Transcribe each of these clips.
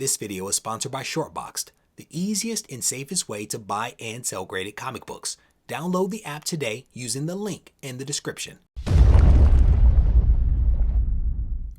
This video is sponsored by Shortboxed, the easiest and safest way to buy and sell graded comic books. Download the app today using the link in the description.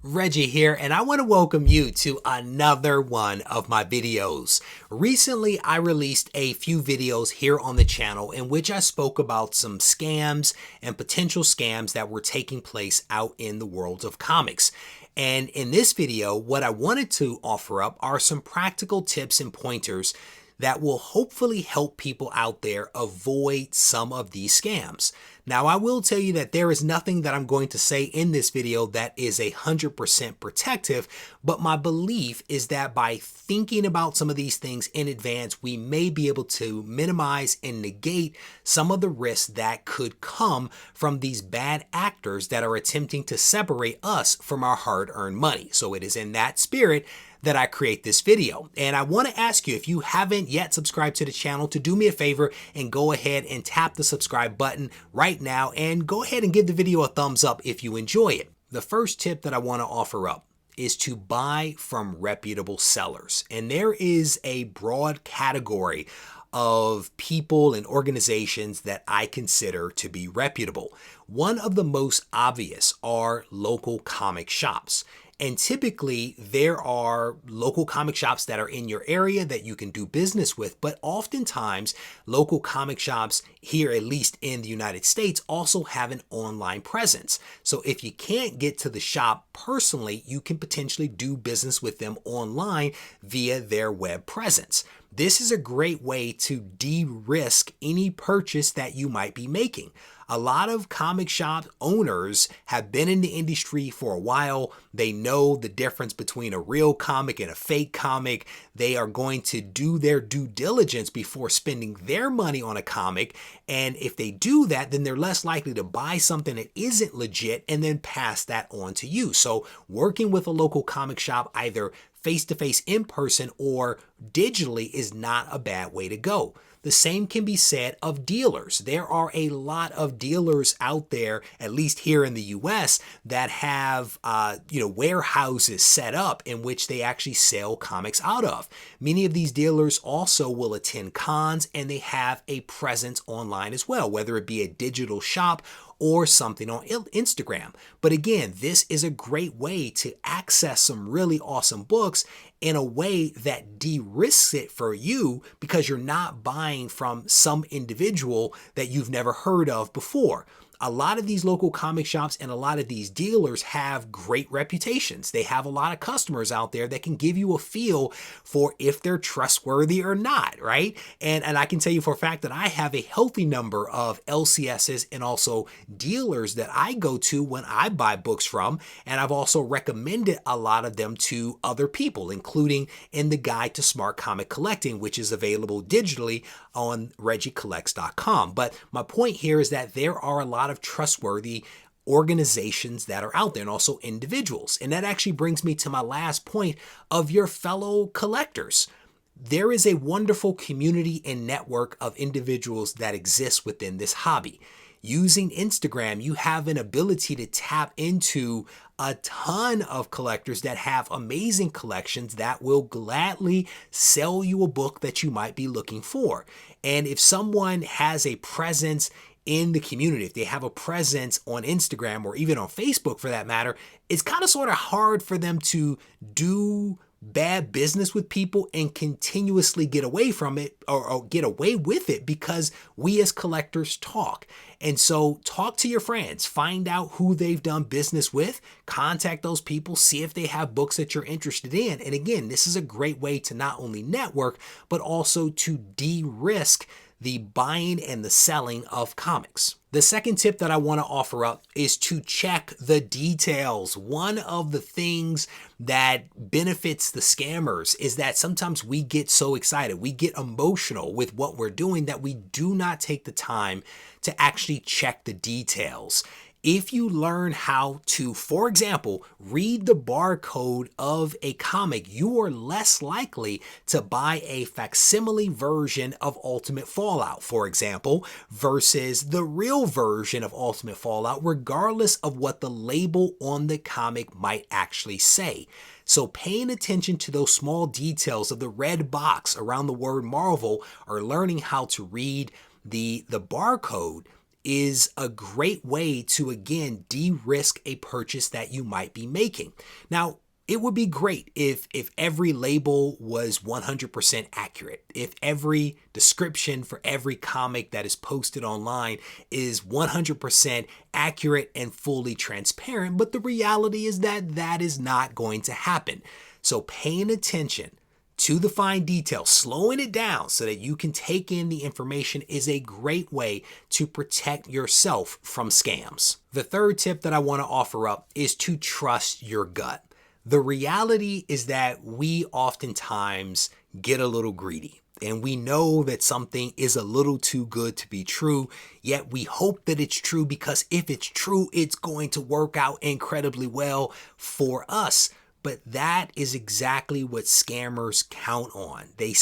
Reggie here, and I want to welcome you to another one of my videos. Recently, I released a few videos here on the channel in which I spoke about some scams and potential scams that were taking place out in the world of comics. And in this video, what I wanted to offer up are some practical tips and pointers that will hopefully help people out there avoid some of these scams. Now, I will tell you that there is nothing that I'm going to say in this video that is 100% protective, but my belief is that by thinking about some of these things in advance, we may be able to minimize and negate some of the risks that could come from these bad actors that are attempting to separate us from our hard-earned money. So it is in that spirit that I create this video. And I want to ask you, if you haven't yet subscribed to the channel, to do me a favor and go ahead and tap the subscribe button right now and go ahead and give the video a thumbs up if you enjoy it. The first tip that I want to offer up is to buy from reputable sellers. And there is a broad category of people and organizations that I consider to be reputable. One of the most obvious are local comic shops. And typically there are local comic shops that are in your area that you can do business with, but oftentimes local comic shops here, at least in the United States, also have an online presence. So if you can't get to the shop personally, you can potentially do business with them online via their web presence. This is a great way to de-risk any purchase that you might be making. A lot of comic shop owners have been in the industry for a while. They know the difference between a real comic and a fake comic. They are going to do their due diligence before spending their money on a comic. And if they do that, then they're less likely to buy something that isn't legit and then pass that on to you. So working with a local comic shop, either face-to-face in person or digitally, is not a bad way to go. The same can be said of dealers. There are a lot of dealers out there, at least here in the US, that have warehouses set up in which they actually sell comics out of. Many of these dealers also will attend cons, and they have a presence online as well, whether it be a digital shop or something on Instagram. But again, this is a great way to access some really awesome books in a way that de-risks it for you, because you're not buying from some individual that you've never heard of before. A lot of these local comic shops and a lot of these dealers have great reputations. They have a lot of customers out there that can give you a feel for if they're trustworthy or not, right? And I can tell you for a fact that I have a healthy number of LCSs and also dealers that I go to when I buy books from, and I've also recommended a lot of them to other people, including in the Guide to Smart Comic Collecting, which is available digitally on regiecollects.com. But my point here is that there are a lot of trustworthy organizations that are out there, and also individuals. And that actually brings me to my last point of your fellow collectors. There is a wonderful community and network of individuals that exist within this hobby. Using Instagram, you have an ability to tap into a ton of collectors that have amazing collections that will gladly sell you a book that you might be looking for. And if someone has a presence in the community, if they have a presence on Instagram or even on Facebook for that matter, it's kind of sort of hard for them to do bad business with people and continuously get away from it or get away with it, because we as collectors talk. And so talk to your friends, find out who they've done business with, contact those people, see if they have books that you're interested in. And again, this is a great way to not only network, but also to de-risk the buying and the selling of comics. The second tip that I want to offer up is to check the details. One of the things that benefits the scammers is that sometimes we get so excited, we get emotional with what we're doing, that we do not take the time to actually check the details. If you learn how to, for example, read the barcode of a comic, you are less likely to buy a facsimile version of Ultimate Fallout, for example, versus the real version of Ultimate Fallout, regardless of what the label on the comic might actually say. So paying attention to those small details of the red box around the word Marvel or learning how to read the barcode is a great way to, again, de-risk a purchase that you might be making. Now, it would be great if every label was 100% accurate, if every description for every comic that is posted online is 100% accurate and fully transparent, but the reality is that that is not going to happen. So paying attention to the fine details, slowing it down so that you can take in the information is a great way to protect yourself from scams. The third tip that I want to offer up is to trust your gut. The reality is that we oftentimes get a little greedy and we know that something is a little too good to be true, yet we hope that it's true because if it's true, it's going to work out incredibly well for us. But that is exactly what scammers count on. They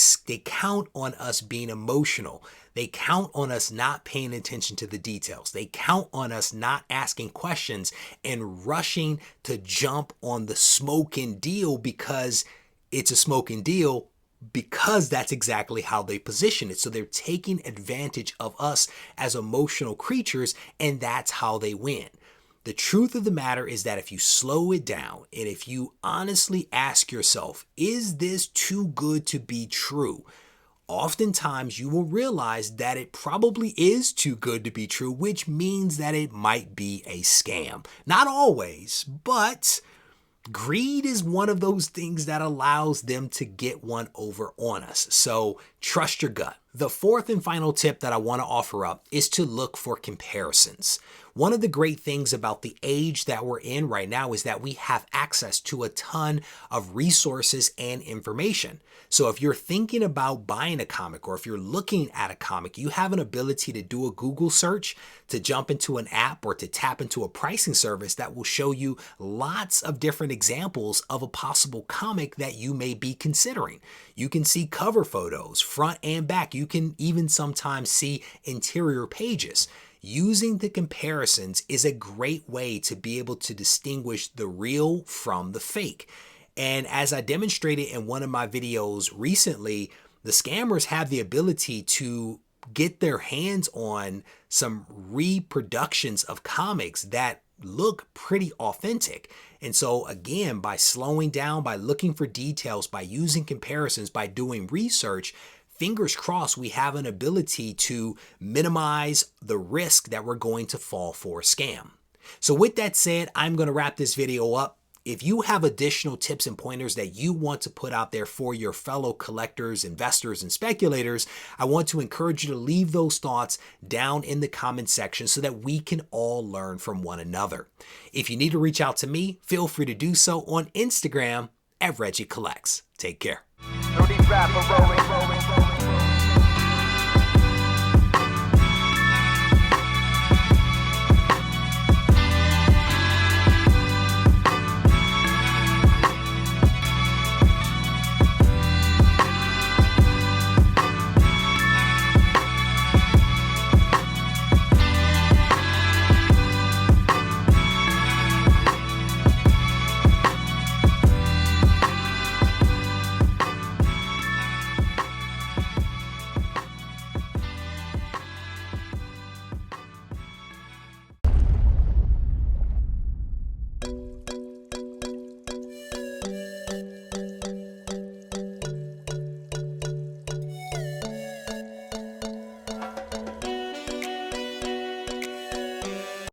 count on us being emotional. They count on us not paying attention to the details. They count on us not asking questions and rushing to jump on the smoking deal because it's a smoking deal, because that's exactly how they position it. So they're taking advantage of us as emotional creatures, and that's how they win. The truth of the matter is that if you slow it down and if you honestly ask yourself, is this too good to be true? Oftentimes you will realize that it probably is too good to be true, which means that it might be a scam. Not always, but greed is one of those things that allows them to get one over on us. So trust your gut. The fourth and final tip that I want to offer up is to look for comparisons. One of the great things about the age that we're in right now is that we have access to a ton of resources and information. So if you're thinking about buying a comic or if you're looking at a comic, you have an ability to do a Google search, to jump into an app, or to tap into a pricing service that will show you lots of different examples of a possible comic that you may be considering. You can see cover photos, front and back. You can even sometimes see interior pages. Using the comparisons is a great way to be able to distinguish the real from the fake. And as I demonstrated in one of my videos recently, the scammers have the ability to get their hands on some reproductions of comics that look pretty authentic. And so again, by slowing down, by looking for details, by using comparisons, by doing research, fingers crossed, we have an ability to minimize the risk that we're going to fall for a scam. So with that said, I'm going to wrap this video up. If you have additional tips and pointers that you want to put out there for your fellow collectors, investors, and speculators, I want to encourage you to leave those thoughts down in the comment section so that we can all learn from one another. If you need to reach out to me, feel free to do so on Instagram at Regie Collects. Take care.